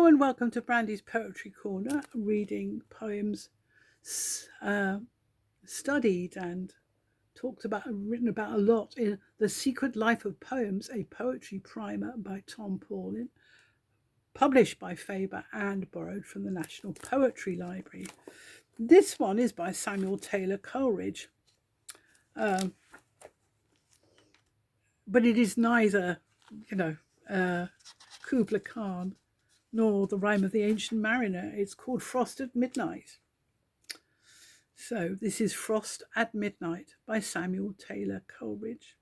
Hello and welcome to Brandy's Poetry Corner, reading poems studied and talked about and written about a lot in The Secret Life of Poems, a poetry primer by Tom Paulin, published by Faber and borrowed from the National Poetry Library. This one is by Samuel Taylor Coleridge, but it is neither, Kubla Khan nor The Rime of the Ancient Mariner. It's called Frost at Midnight. So this is Frost at Midnight by Samuel Taylor Coleridge.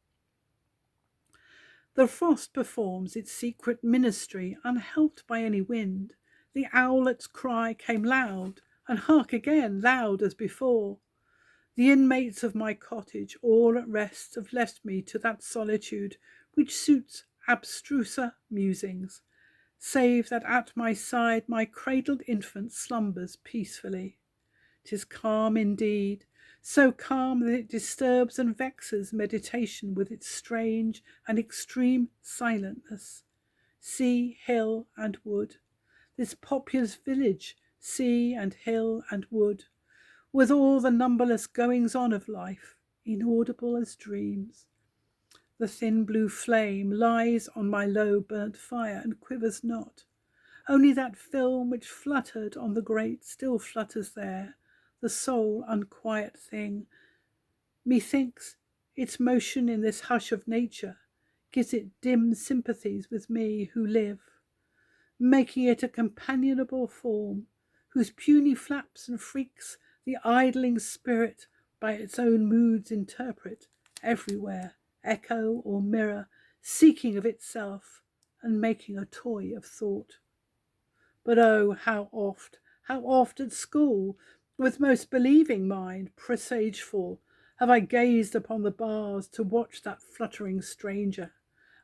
The frost performs its secret ministry, unhelped by any wind. The owlet's cry came loud, and hark again, loud as before. The inmates of my cottage, all at rest, have left me to that solitude which suits abstruser musings, save that at my side my cradled infant slumbers peacefully. 'Tis calm indeed, so calm that it disturbs and vexes meditation with its strange and extreme silentness. Sea, hill, and wood, this populous village, sea and hill and wood, with all the numberless goings-on of life, inaudible as dreams. The thin blue flame lies on my low burnt fire and quivers not. Only that film which fluttered on the grate still flutters there, the sole unquiet thing. Methinks its motion in this hush of nature gives it dim sympathies with me who live, making it a companionable form, whose puny flaps and freaks the idling spirit by its own moods interpret, everywhere, echo or mirror, seeking of itself and making a toy of thought. But oh, how oft at school, with most believing mind, presageful, have I gazed upon the bars to watch that fluttering stranger,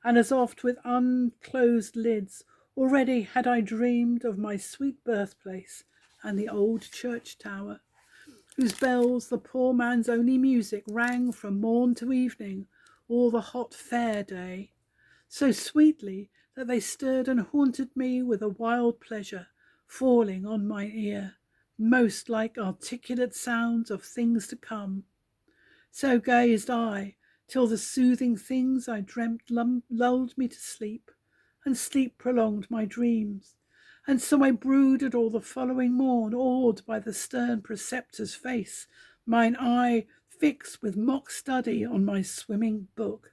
and as oft with unclosed lids already had I dreamed of my sweet birthplace and the old church tower, whose bells, the poor man's only music, rang from morn to evening all the hot fair day, so sweetly that they stirred and haunted me with a wild pleasure, falling on my ear, most like articulate sounds of things to come. So gazed I, till the soothing things I dreamt lulled me to sleep, and sleep prolonged my dreams. And so I brooded all the following morn, awed by the stern preceptor's face, mine eye fixed with mock study on my swimming book.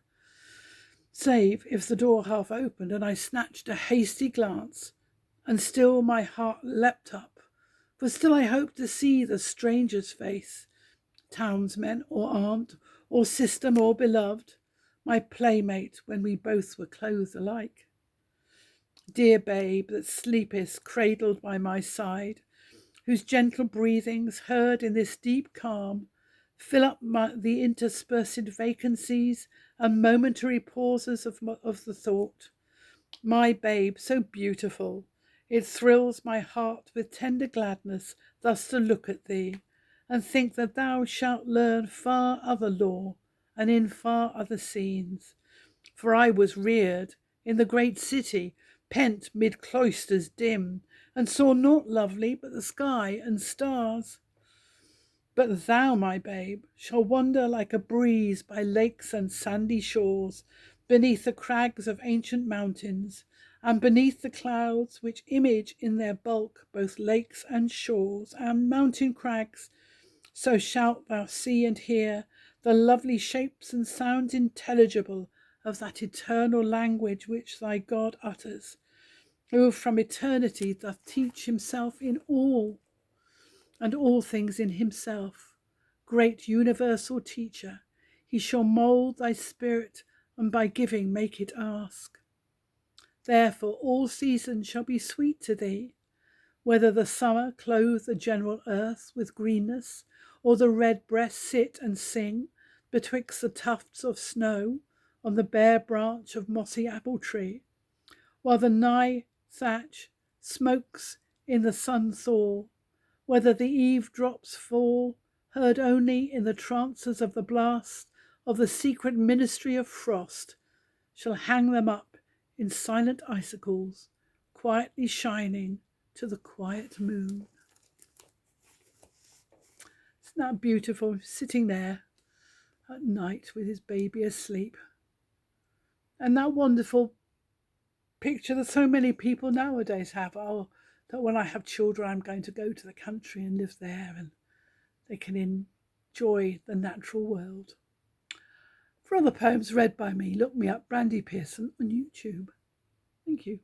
Save if the door half opened and I snatched a hasty glance, and still my heart leapt up, for still I hoped to see the stranger's face, townsman or aunt or sister more beloved, my playmate when we both were clothed alike. Dear babe that sleepest cradled by my side, whose gentle breathings heard in this deep calm fill up the interspersed vacancies and momentary pauses of the thought. My babe, so beautiful, it thrills my heart with tender gladness thus to look at thee, and think that thou shalt learn far other lore, and in far other scenes. For I was reared in the great city, pent mid cloisters dim, and saw naught lovely but the sky and stars. But thou, my babe, shall wander like a breeze by lakes and sandy shores, beneath the crags of ancient mountains, and beneath the clouds which image in their bulk both lakes and shores and mountain crags. So shalt thou see and hear the lovely shapes and sounds intelligible of that eternal language which thy God utters, who from eternity doth teach himself in all, and all things in himself. Great universal teacher, he shall mould thy spirit, and by giving make it ask. Therefore all seasons shall be sweet to thee, whether the summer clothe the general earth with greenness, or the red breast sit and sing betwixt the tufts of snow on the bare branch of mossy apple tree, while the nigh thatch smokes in the sun thaw, whether the eve drops fall, heard only in the trances of the blast of the secret ministry of frost, shall hang them up in silent icicles, quietly shining to the quiet moon. Isn't that beautiful? Sitting there at night with his baby asleep. And that wonderful picture that so many people nowadays have, oh, that when I have children, I'm going to go to the country and live there and they can enjoy the natural world. For other poems read by me, look me up Brandy Pearson on YouTube. Thank you.